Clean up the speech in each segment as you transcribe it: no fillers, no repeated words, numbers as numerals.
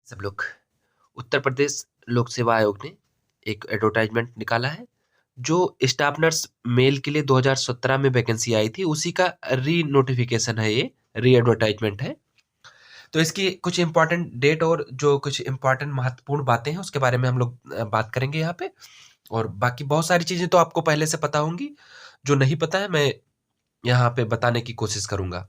सब लोग उत्तर प्रदेश लोक सेवा आयोग ने एक एडवर्टाइजमेंट निकाला है जो स्टाफ नर्स मेल के लिए 2017 में वैकेंसी आई थी उसी का री नोटिफिकेशन है। ये री एडवर्टाइजमेंट है। तो इसकी कुछ इंपॉर्टेंट डेट और जो कुछ इंपॉर्टेंट महत्वपूर्ण बातें हैं उसके बारे में हम लोग बात करेंगे यहाँ पे। और बाकी बहुत सारी चीजें तो आपको पहले से पता होंगी, जो नहीं पता है मैं यहाँ पे बताने की कोशिश करूंगा।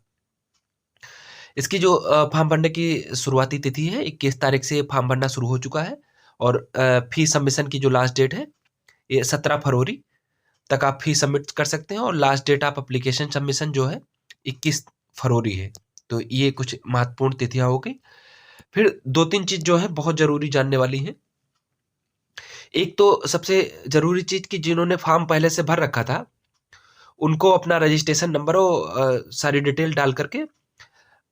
इसकी जो फॉर्म भरने की शुरुआती तिथि है 21 तारीख से फॉर्म भरना शुरू हो चुका है। और फी सबमिशन की जो लास्ट डेट है ये 17 फरवरी तक आप फी सबमिट कर सकते हैं। और लास्ट डेट आप एप्लीकेशन सबमिशन जो है 21 फरवरी है। तो ये कुछ महत्वपूर्ण तिथियां हो गई। फिर दो तीन चीज जो है बहुत जरूरी जानने वाली है। एक तो सबसे जरूरी चीज कि जिन्होंने फॉर्म पहले से भर रखा था उनको अपना रजिस्ट्रेशन नंबर और सारी डिटेल डाल करके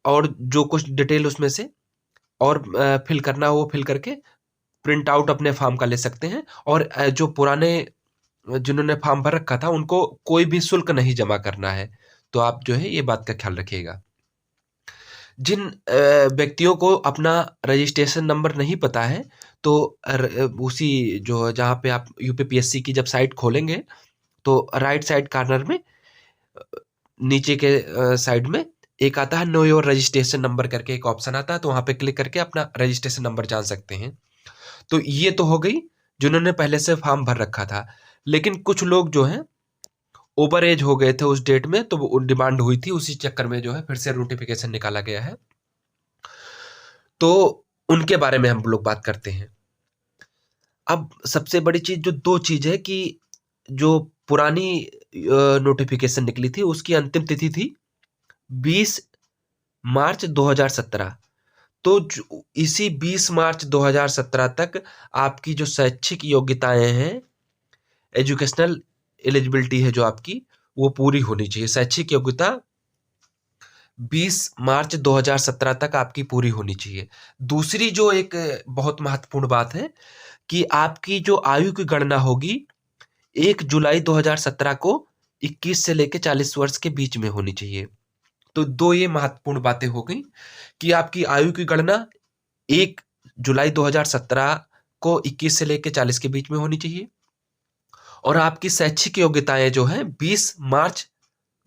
और जो कुछ डिटेल उसमें से और फिल करना हो वो फिल करके प्रिंट आउट अपने फॉर्म का ले सकते हैं। और जो पुराने जिन्होंने फॉर्म भर रखा था उनको कोई भी शुल्क नहीं जमा करना है। तो आप जो है ये बात का ख्याल रखिएगा। जिन व्यक्तियों को अपना रजिस्ट्रेशन नंबर नहीं पता है तो उसी जो जहाँ पे आप यूपीपीएससी की जब साइट खोलेंगे तो राइट साइड कॉर्नर में नीचे के साइड में एक आता है नो योर रजिस्ट्रेशन नंबर करके एक ऑप्शन आता है। तो वहां पे क्लिक करके अपना रजिस्ट्रेशन नंबर जान सकते हैं। तो ये तो हो गई जिन्होंने पहले से फॉर्म भर रखा था। लेकिन कुछ लोग जो हैं ओवर एज हो गए थे उस डेट में, तो वो डिमांड हुई थी, उसी चक्कर में जो है फिर से नोटिफिकेशन निकाला गया है। तो उनके बारे में हम लोग बात करते हैं। अब सबसे बड़ी चीज जो दो चीज है कि जो पुरानी नोटिफिकेशन निकली थी उसकी अंतिम तिथि थी 20 मार्च 2017। तो इसी 20 मार्च 2017 तक आपकी जो शैक्षिक योग्यताएं हैं, एजुकेशनल एलिजिबिलिटी है जो आपकी, वो पूरी होनी चाहिए। शैक्षिक योग्यता 20 मार्च 2017 तक आपकी पूरी होनी चाहिए। दूसरी जो एक बहुत महत्वपूर्ण बात है कि आपकी जो आयु की गणना होगी 1 जुलाई 2017 को 21 से लेकर 40 वर्ष के बीच में होनी चाहिए। तो दो ये महत्वपूर्ण बातें हो गई कि आपकी आयु की गणना 1 जुलाई 2017 को 21 से लेकर 40 के बीच में होनी चाहिए। और आपकी शैक्षिक योग्यताएं जो है 20 मार्च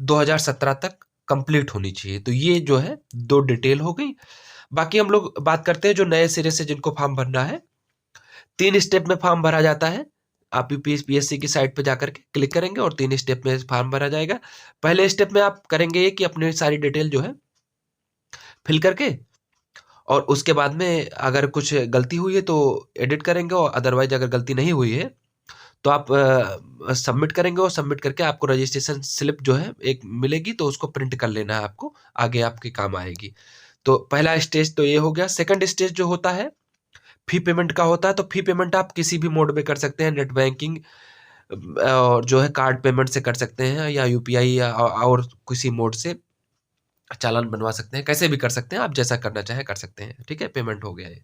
2017 तक कंप्लीट होनी चाहिए। तो ये जो है दो डिटेल हो गई। बाकी हम लोग बात करते हैं जो नए सिरे से जिनको फॉर्म भरना है। 3 स्टेप में फॉर्म भरा जाता है। आप यूपीएससी की साइट पे जाकर के क्लिक करेंगे और 3 स्टेप में फॉर्म भरा जाएगा। पहले स्टेप में आप करेंगे ये कि अपनी सारी डिटेल जो है फिल करके और उसके बाद में अगर कुछ गलती हुई है तो एडिट करेंगे, और अदरवाइज अगर गलती नहीं हुई है तो आप सबमिट करेंगे। और सबमिट करके आपको रजिस्ट्रेशन स्लिप जो है एक मिलेगी, तो उसको प्रिंट कर लेना है आपको, आगे आपके काम आएगी। तो पहला स्टेज तो ये हो गया। सेकंड स्टेज जो होता है फी पेमेंट का होता है। तो फी पेमेंट आप किसी भी मोड में कर सकते हैं, नेट बैंकिंग और जो है कार्ड पेमेंट से कर सकते हैं, या यूपीआई या और किसी मोड से चालान बनवा सकते हैं। कैसे भी कर सकते हैं, आप जैसा करना चाहे कर सकते हैं। ठीक है, पेमेंट हो गया ये।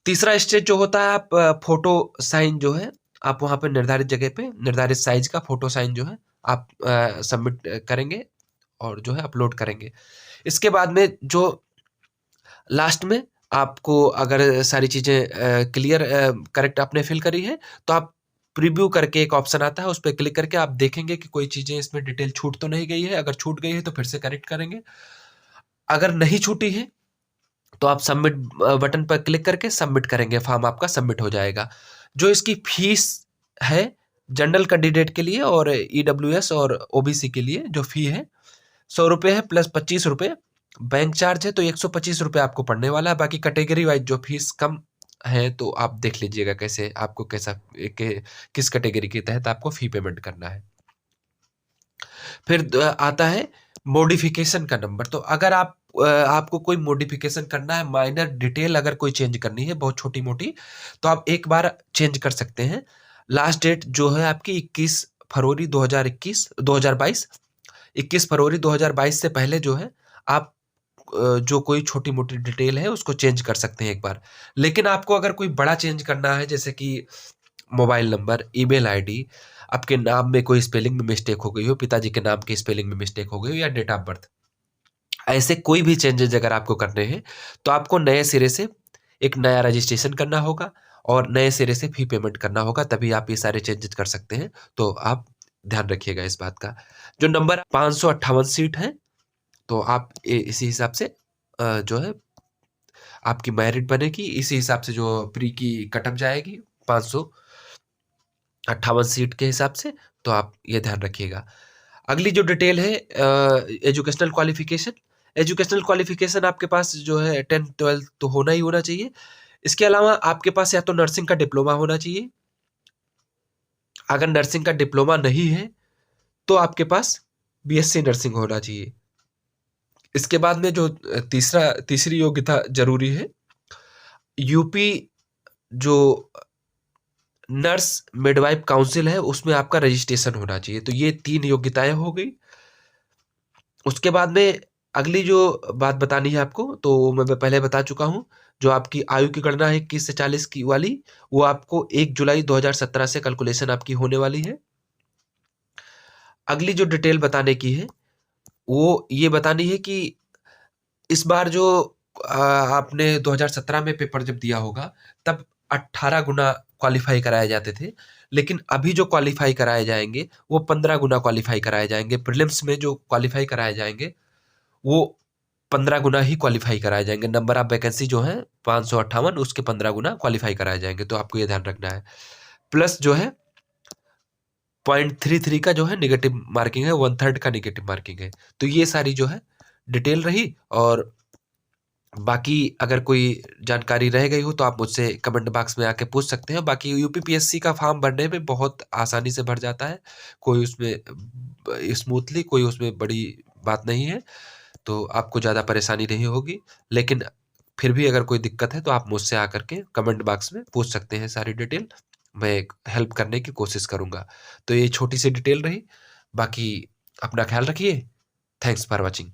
तीसरा स्टेज जो होता है आप फोटो साइन जो है आप वहां पे निर्धारित जगह पे निर्धारित साइज का फोटो साइन जो है आप सबमिट करेंगे और जो है अपलोड करेंगे। इसके बाद में जो लास्ट में आपको अगर सारी चीजें क्लियर करेक्ट आपने फिल करी है तो आप प्रीव्यू करके एक ऑप्शन आता है, उस पर क्लिक करके आप देखेंगे कि कोई चीजें इसमें डिटेल छूट तो नहीं गई है। अगर छूट गई है तो फिर से करेक्ट करेंगे। अगर नहीं छूटी है तो आप सबमिट बटन पर क्लिक करके सबमिट करेंगे, फॉर्म आपका सबमिट हो जाएगा। जो इसकी फीस है जनरल कैंडिडेट के लिए और ईडब्ल्यूएस और ओबीसी के लिए जो फी है 100 रुपये है प्लस 25 रुपये बैंक चार्ज है। तो 125 रुपये आपको पड़ने वाला है। बाकी कैटेगरी वाइज जो फीस कम है तो आप देख लीजिएगा कैसे आपको किस कैटेगरी के तहत आपको फी पेमेंट करना है। फिर आता है मॉडिफिकेशन का नंबर। तो अगर आपको कोई मॉडिफिकेशन करना है, माइनर डिटेल अगर कोई चेंज करनी है बहुत छोटी मोटी, तो आप एक बार चेंज कर सकते हैं। लास्ट डेट जो है आपकी 21 फरवरी 2022 21 फरवरी 2022 से पहले जो है आप जो कोई छोटी मोटी डिटेल है उसको चेंज कर सकते हैं एक बार। लेकिन आपको अगर कोई बड़ा चेंज करना है, जैसे कि मोबाइल नंबर, ईमेल आईडी, आपके नाम में कोई स्पेलिंग में मिस्टेक हो गई हो, पिताजी के नाम की स्पेलिंग में मिस्टेक हो गई हो, या डेट ऑफ बर्थ, ऐसे कोई भी चेंजेस अगर आपको करने हैं तो आपको नए सिरे से एक नया रजिस्ट्रेशन करना होगा और नए सिरे से फ़ी पेमेंट करना होगा, तभी आप ये सारे चेंजेज़ कर सकते हैं। तो आप ध्यान रखिएगा इस बात का। जो नंबर 558 सीट है, तो आप इसी हिसाब से जो है आपकी मेरिट बनेगी, इसी हिसाब से जो प्री की कट ऑफ जाएगी 558 सीट के हिसाब से, तो आप ये ध्यान रखिएगा। अगली जो डिटेल है एजुकेशनल क्वालिफिकेशन। एजुकेशनल क्वालिफिकेशन आपके पास जो है 10th-12th तो होना ही होना चाहिए। इसके अलावा आपके पास या तो नर्सिंग का डिप्लोमा होना चाहिए। अगर नर्सिंग का डिप्लोमा नहीं है, तो आपके पास बीएससी नर्सिंग होना चाहिए। इसके बाद में जो तीसरी योग्यता ज़रूरी है, यूपी जो नर्स मिडवाइफ काउंसिल है, उसमें आपका रजिस्ट्रेशन होना चाहिए। तो ये 3 योग्यताएँ हो गई। उसके बाद में अगली जो बात बतानी है आपको, तो मैं पहले बता चुका हूँ, जो आपकी आयु की गणना है 21 से 40 की वाली, वो आपको 1 जुलाई 2017 से कैलकुलेशन आपकी होने वाली है। अगली जो डिटेल बताने की है, वो ये बतानी है कि इस बार जो आपने 2017 में पेपर जब दिया होगा, तब 18 गुना क्वालीफाई कराए जाते थे। लेकिन अभी जो क्वालीफाई कराए जाएँगे, वो 15 गुना क्वालीफाई कराए जाएँगे। प्रीलिम्स में जो क्वालीफाई कराए जाएँगे, वो 15 गुना ही क्वालीफाई कराए जाएँगे। नंबर ऑफ वैकेंसी जो है 558, उसके 15 गुना क्वालीफाई कराए जाएँगे, तो आपको ये ध्यान रखना है। प्लस जो है 0.33 का जो है नेगेटिव मार्किंग है, 1/3 का नेगेटिव मार्किंग है। तो ये सारी जो है डिटेल रही, और बाकी अगर कोई जानकारी रह गई हो तो आप मुझसे कमेंट बॉक्स में आके पूछ सकते हैं। बाकी यूपीपीएससी का फॉर्म भरने में बहुत आसानी से भर जाता है। कोई उसमें स्मूथली कोई उसमें बड़ी बात नहीं है, तो आपको ज़्यादा परेशानी नहीं होगी। लेकिन फिर भी अगर कोई दिक्कत है तो आप मुझसे आकर के कमेंट बॉक्स में पूछ सकते हैं सारी डिटेल। मैं हेल्प करने की कोशिश करूँगा। तो ये छोटी सी डिटेल रही। बाकी अपना ख्याल रखिए। Thanks for watching.